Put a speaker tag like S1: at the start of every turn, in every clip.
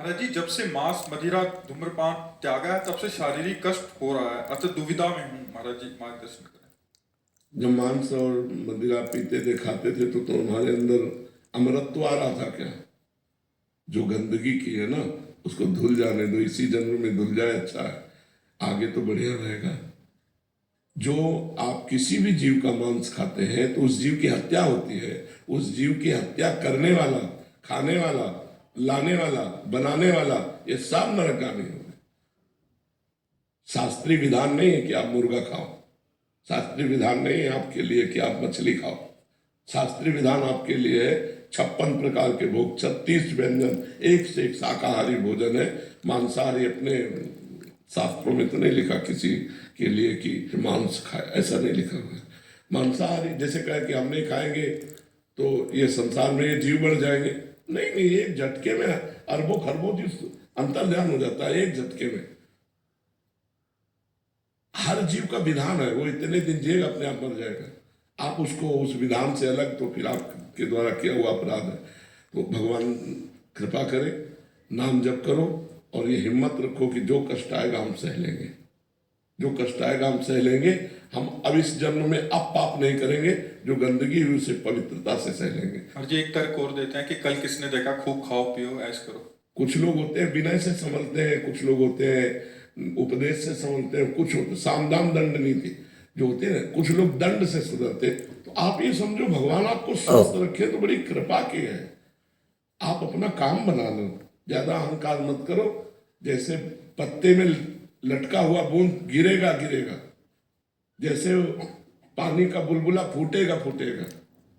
S1: महाराज जी, जब से मांस मदिरा धूम्रपान त्यागा है तब से शारीरिक कष्ट हो रहा है, अतः दुविधा में हूँ। महाराज जी मार्गदर्शन करें।
S2: जब मांस और मदिरा पीते थे खाते थे तो तुम्हारे अंदर अमरत्व आ रहा था क्या? जो गंदगी की है ना उसको धुल जाने दो, इसी जन्म में धुल जाए, अच्छा है, आगे तो बढ़िया रहेगा। जो आप किसी भी जीव का मांस खाते हैं तो उस जीव की हत्या होती है। उस जीव की हत्या करने वाला, खाने वाला, लाने वाला, बनाने वाला, ये सब नरकामी होंगे। शास्त्रीय विधान नहीं है कि आप मुर्गा खाओ, शास्त्रीय विधान नहीं है आपके लिए कि आप मछली खाओ। शास्त्रीय विधान आपके लिए है 56 प्रकार के भोग, 36 व्यंजन, एक से एक शाकाहारी भोजन है। मांसाहारी अपने शास्त्रों में तो नहीं लिखा किसी के लिए कि मांस खाए, ऐसा नहीं लिखा हुआ है। मांसाहारी जैसे कहे कि हम नहीं खाएंगे तो ये संसार में ये जीव बढ़ जाएंगे, नहीं नहीं, एक झटके में अरबों खरबों जीव अंतर्ध्यान हो जाता है, एक झटके में। हर जीव का विधान है, वो इतने दिन जिएगा, अपने आप मर जाएगा। आप उसको उस विधान से अलग, तो फिर आपके द्वारा किया हुआ अपराध है। तो भगवान कृपा करे, नाम जप करो और ये हिम्मत रखो कि जो कष्ट आएगा हम सह लेंगे, जो कष्ट आएगा हम सह लेंगे। हम अब इस जन्म में अब पाप नहीं करेंगे, जो गंदगी हुई उसे पवित्रता से सह लेंगे।
S1: और जी एक तर्क और देते हैं कि कल किसने देखा, खूब खाओ पियो ऐश करो।
S2: कुछ लोग होते हैं विनय से संभलते हैं, कुछ लोग होते हैं उपदेश से संभलते हैं, कुछ होते सामदान दंड नीति जो होते हैं, कुछ लोग दंड से सुधरते। तो आप ये समझो भगवान आपको स्वस्थ रखे तो बड़ी कृपा की है। आप अपना काम बना लो, ज्यादा अहंकार मत करो। जैसे पत्ते में लटका हुआ बूंद गिरेगा गिरेगा, जैसे पानी का बुलबुला फूटेगा फूटेगा,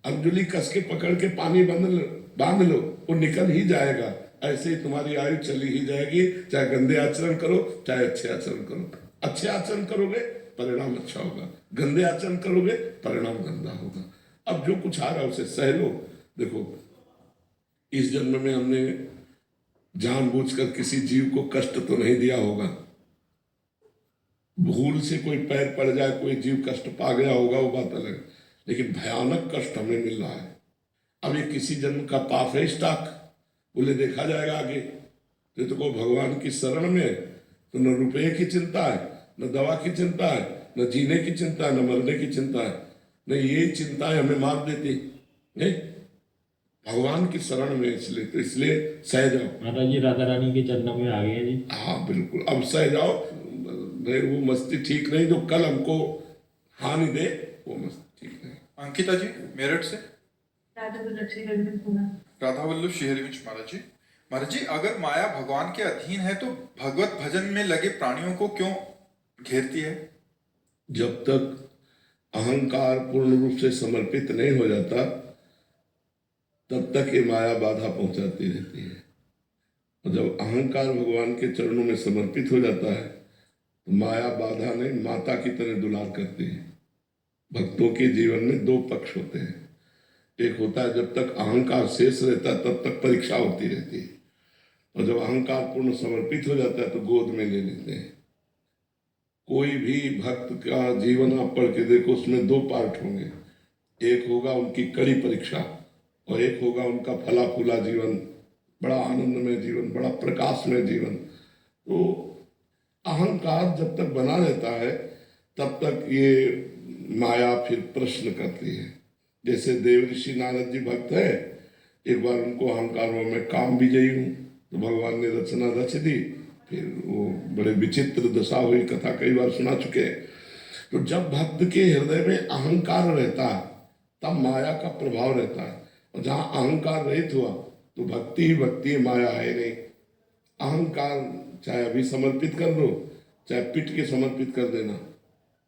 S2: अंजुली कस के पकड़ के पानी बांध लो, वो निकल ही जाएगा। ऐसे ही तुम्हारी आयु चली ही जाएगी, चाहे गंदे आचरण करो चाहे अच्छे आचरण करो। अच्छे आचरण करोगे परिणाम अच्छा होगा, गंदे आचरण करोगे परिणाम गंदा होगा। अब जो कुछ आ रहा है उसे सह लो। देखो इस जन्म में हमने जानबूझकर किसी जीव को कष्ट तो नहीं दिया होगा, भूल से कोई पैर पड़ जाए, कोई जीव कष्ट पा गया होगा, वो बात अलग, लेकिन भयानक कष्ट हमें मिल रहा है। अब ये किसी जन्म का पाप है स्टॉक, बोले देखा जाएगा आगे। तो को भगवान की शरण में तो न रुपये की चिंता है, न दवा की चिंता है, न जीने की चिंता है, न मरने की चिंता है, न ये चिंता है हमें मार देती नहीं, भगवान की शरण में। इसलिए सह जाओ।
S3: माता जी राधा रानी के चरणों में आ गए जी।
S2: हाँ बिल्कुल, अब सह जाओ। वो मस्ती ठीक नहीं जो कल हमको हानि दे, वो मस्ती ठीक नहीं।
S1: अंकिता जी मेरठ से।
S4: राधा वल्लभ
S1: श्रीहरिवंश। महाराज जी, महाराज जी अगर माया भगवान के अधीन है तो भगवत भजन में लगे प्राणियों को क्यों घेरती है?
S2: जब तक अहंकार पूर्ण रूप से समर्पित नहीं हो जाता तब तक ये माया बाधा पहुंचाती रहती है। और जब अहंकार भगवान के चरणों में समर्पित हो जाता है तो माया बाधा नहीं, माता की तरह दुलार करती है। भक्तों के जीवन में दो पक्ष होते हैं, एक होता है जब तक अहंकार शेष रहता है तब तक परीक्षा होती रहती है, और जब अहंकार पूर्ण समर्पित हो जाता है तो गोद में ले लेते हैं। कोई भी भक्त का जीवन आप पढ़ के देखो, उसमें दो पार्ट होंगे, एक होगा उनकी कड़ी परीक्षा और एक होगा उनका फला फूला जीवन, बड़ा आनंदमय जीवन, बड़ा प्रकाशमय जीवन। तो अहंकार जब तक बना रहता है तब तक ये माया फिर प्रश्न करती है। जैसे देव ऋषि नारद जी भक्त है, एक बार उनको अहंकार हुआ मैं काम विजयी हूँ, तो भगवान ने रचना रच दी, फिर वो बड़े विचित्र दशा हुई, कथा कई बार सुना चुके हैं। तो जब भक्त के हृदय में अहंकार रहता है तब माया का प्रभाव रहता है, और जहाँ अहंकार रहित हुआ तो भक्ति ही भक्ति है, माया है नहीं। अहंकार चाहे अभी समर्पित कर दो चाहे पीट के समर्पित कर देना,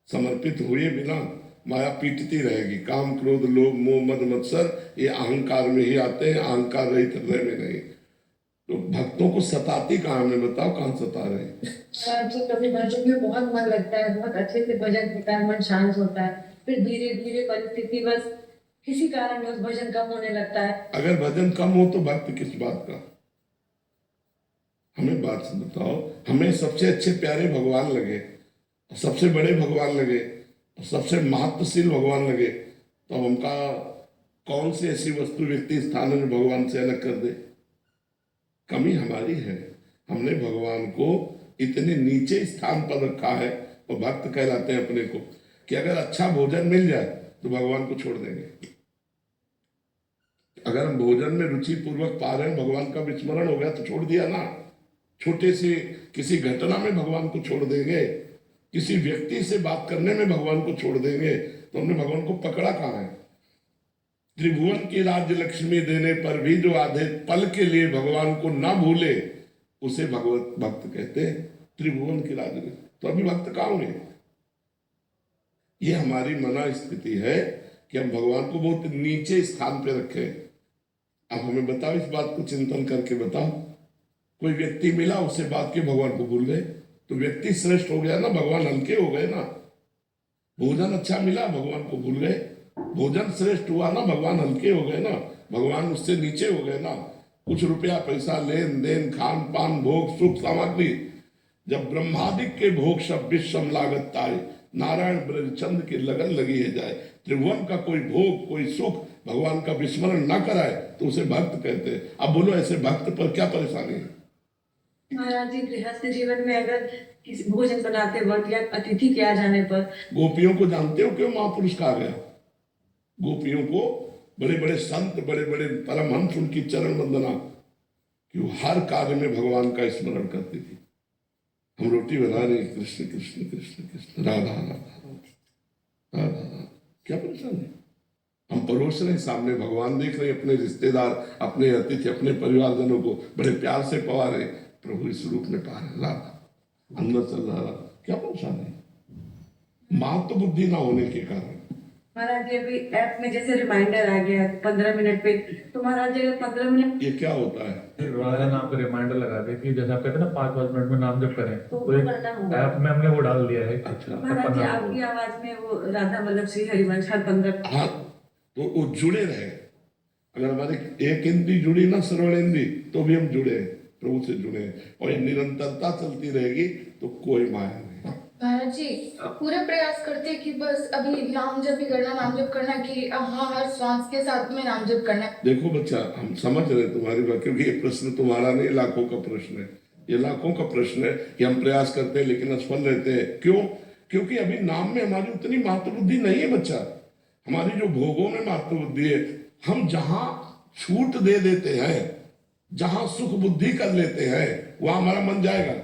S2: समर्पित हुए बिना माया पीटती रहेगी। काम क्रोध लोभ मोह मद मत्सर ये अहंकार में ही आते हैं, अहंकार रहित हृदय में नहीं। तो भक्तों को सताती कहाँ में, बताओ कहाँ सता रहे?
S4: जो कभी भजन में बहुत मन लगता है, बहुत अच्छे से भजन होता है, मन शांत होता है, फिर धीरे धीरे परिस्थिति बस किसी कारण उस भजन कम होने लगता है।
S2: अगर भजन कम हो तो भक्त किस बात का? हमें बात से बताओ, हमें सबसे अच्छे प्यारे भगवान लगे, सबसे बड़े भगवान लगे, सबसे महत्वशील भगवान लगे, तो हमका कौन सी ऐसी वस्तु व्यक्ति स्थान में भगवान से अलग कर दे? कमी हमारी है। हमने भगवान को इतने नीचे स्थान पर रखा है, और भक्त कहलाते हैं अपने को, कि अगर अच्छा भोजन मिल जाए तो भगवान को छोड़ देंगे। अगर हम भोजन में रुचि पूर्वक पा रहे हैं, भगवान का विस्मरण हो गया तो छोड़ दिया ना। छोटे से किसी घटना में भगवान को छोड़ देंगे, किसी व्यक्ति से बात करने में भगवान को छोड़ देंगे, तो हमने भगवान को पकड़ा कहाँ है? त्रिभुवन की राज्य लक्ष्मी देने पर भी जो आधे पल के लिए भगवान को ना भूले, उसे भगवत भक्त कहते हैं। त्रिभुवन की राज्य, तो अभी भक्त कहाँ हुए? ये हमारी मना स्थिति है कि हम भगवान को बहुत नीचे स्थान पे रखें। अब हमें बताओ, इस बात को चिंतन करके बताओ। कोई व्यक्ति मिला, उससे बात के भगवान को भूल गए, तो व्यक्ति श्रेष्ठ हो गया ना, भगवान हल्के हो गए ना। भोजन अच्छा मिला, भगवान को भूल गए, भोजन श्रेष्ठ हुआ ना, भगवान हल्के हो गए ना, भगवान उससे नीचे हो गए ना। कुछ रुपया पैसा, लेन देन, खान पान, भोग सुख सामग्री, जब ब्रह्मादिक के भोग सब विश्वम लागत ताई, नारायण ब्रजचंद की लगन लगी है जाए। त्रिभुवन का कोई भोग, कोई सुख भगवान का विस्मरण ना कराए तो उसे भक्त कहते हैं। अब बोलो, ऐसे भक्त पर क्या परेशानी है?
S4: महाराज जी, गृहस्थ जीवन में अगर किसी भोजन बनाते वक्त या अतिथि के आ जाने पर,
S2: गोपियों को जानते हो क्यों महापुरुष कहा गया? गोपियों को बड़े बड़े संत, बड़े बड़े परमहंस, उनकी चरण वंदना, कि वो हर कार्य में भगवान का स्मरण करती थी। हम रोटी बना रहे, कृष्ण कृष्ण कृष्ण कृष्ण, राधा राधा राधा, क्या परेशानी है? हम परोस रहे, सामने भगवान देख रहे, अपने रिश्तेदार, अपने अतिथि, अपने परिवारजनों को बड़े प्यार से पवा रहे, प्रभु इस रूप में पा रहे, राधा अंदर चल रहा, क्या परेशानी है? मात बुद्धि ना होने के कारण।
S4: महाराज जी, अभी ऐप में जैसे रिमाइंडर आ गया 15 मिनट पे, तो महाराज जी 15 मिनट
S2: ये क्या होता है?
S5: राधा नाम का रिमाइंडर लगा दे कि जैसे आप कहते हैं ना 5-5 मिनट में नाम जप करें,
S4: तो
S5: तो एक
S4: करना होगा।
S5: ऐप में हमने वो डाल दिया है।
S2: अच्छा,
S4: महाराज जी, आपकी आवाज में वो राधा वल्लभ श्री हरिवंश हर 15।
S2: हाँ, तो वो जुड़े रहे। अगर हमारी एक इंद्री जुड़ी ना, श्रवण इंद्री, तो भी हम जुड़े हैं, प्रभु से जुड़े हैं, और ये निरंतरता चलती रहेगी तो कोई माया नहीं।
S6: महाराज जी, पूरे प्रयास करते कि बस अभी नाम जप ही करना, नाम जप करना, कि हाँ हर श्वास के साथ में नाम जप करना।
S2: देखो बच्चा, हम समझ रहे तुम्हारी बात, क्योंकि ये प्रश्न तुम्हारा नहीं, लाखों का प्रश्न है। ये लाखों का प्रश्न है कि हम प्रयास करते हैं लेकिन असफल रहते हैं। क्यों? क्योंकि अभी नाम में हमारी उतनी महत्वबुद्धि नहीं है बच्चा। हमारी जो भोगों में महत्वबुद्धि है, हम जहां छूट दे देते हैं, जहां सुख बुद्धि कर लेते हैं, वहां हमारा मन जाएगा।